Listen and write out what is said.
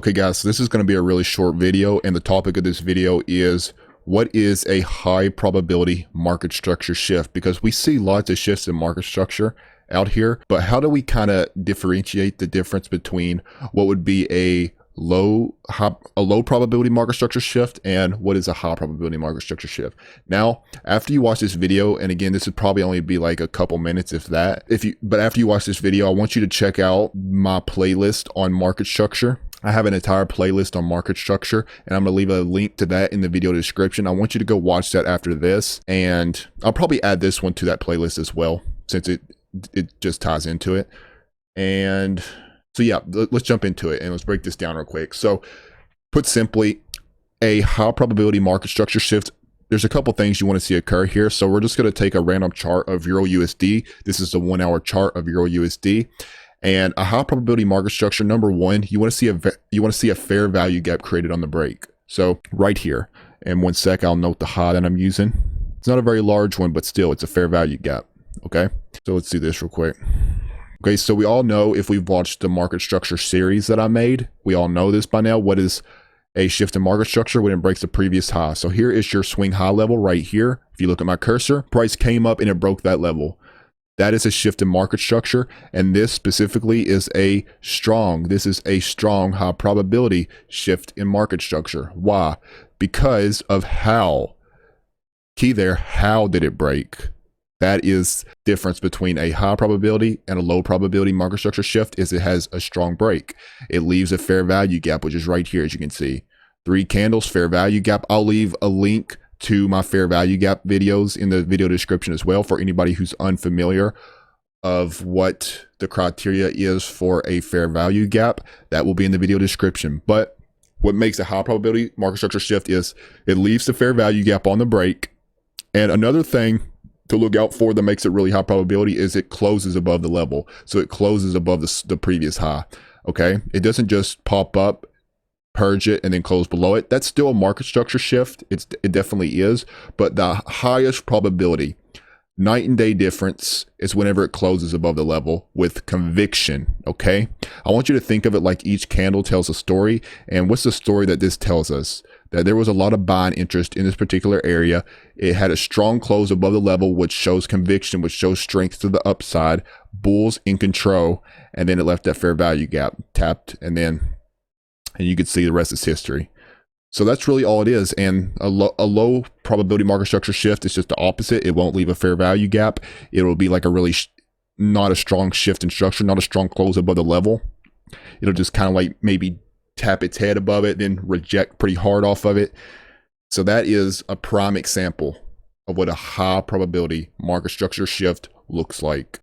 Okay guys, so this is going to be a really short video, and the topic of this video is what is a high probability market structure shift? Because we see lots of shifts in market structure out here, but how do we kind of differentiate the difference between what would be a low probability market structure shift and what is a high probability market structure shift? Now, after you watch this video, and again, this would probably only be like a couple minutes if that, but after you watch this video, I want you to check out my playlist on market structure. I have an entire playlist on market structure, and I'm going to leave a link to that in the video description. I want you to go watch that after this, and I'll probably add this one to that playlist as well, since it just ties into it. And so yeah, let's jump into it and let's break this down real quick. So put simply, a high probability market structure shift, there's a couple things you want to see occur here. So we're just going to take a random chart of Euro USD. This is the 1 hour chart of Euro USD. And a high probability market structure, number one, you want to see a fair value gap created on the break. So right here, and 1 sec, I'll note the high that I'm using. It's not a very large one, but still it's a fair value gap. Okay, so let's do this real quick. Okay, so we all know, if we've watched the market structure series that I made, we all know this by now. What is a shift in market structure when it breaks the previous high? So here is your swing high level right here. If you look at my cursor, price came up and it broke that level. That is a shift in market structure, and this specifically is a strong high probability shift in market structure. Why? Because of how. Key there, how did it break? That is difference between a high probability and a low probability market structure shift, is it has a strong break. It leaves a fair value gap, which is right here, as you can see. 3 candles, fair value gap. I'll leave a link to my fair value gap videos in the video description as well, for anybody who's unfamiliar of what the criteria is for a fair value gap. That will be in the video description. But what makes a high probability market structure shift is it leaves the fair value gap on the break. And another thing to look out for that makes it really high probability is it closes above the level. So it closes above the previous high. Okay, it doesn't just pop up, purge it, and then close below it. That's still a market structure shift. It definitely is, but the highest probability, night and day difference, is whenever it closes above the level with conviction. Okay, I want you to think of it like each candle tells a story. And what's the story that this tells us? That there was a lot of buying interest in this particular area. It had a strong close above the level, which shows conviction, which shows strength to the upside, bulls in control, and then it left that fair value gap, tapped, and you can see the rest is history. So that's really all it is. And a low probability market structure shift is just the opposite. It won't leave a fair value gap. It will be like a really not a strong shift in structure, not a strong close above the level. It'll just kind of like maybe tap its head above it, then reject pretty hard off of it. So that is a prime example of what a high probability market structure shift looks like.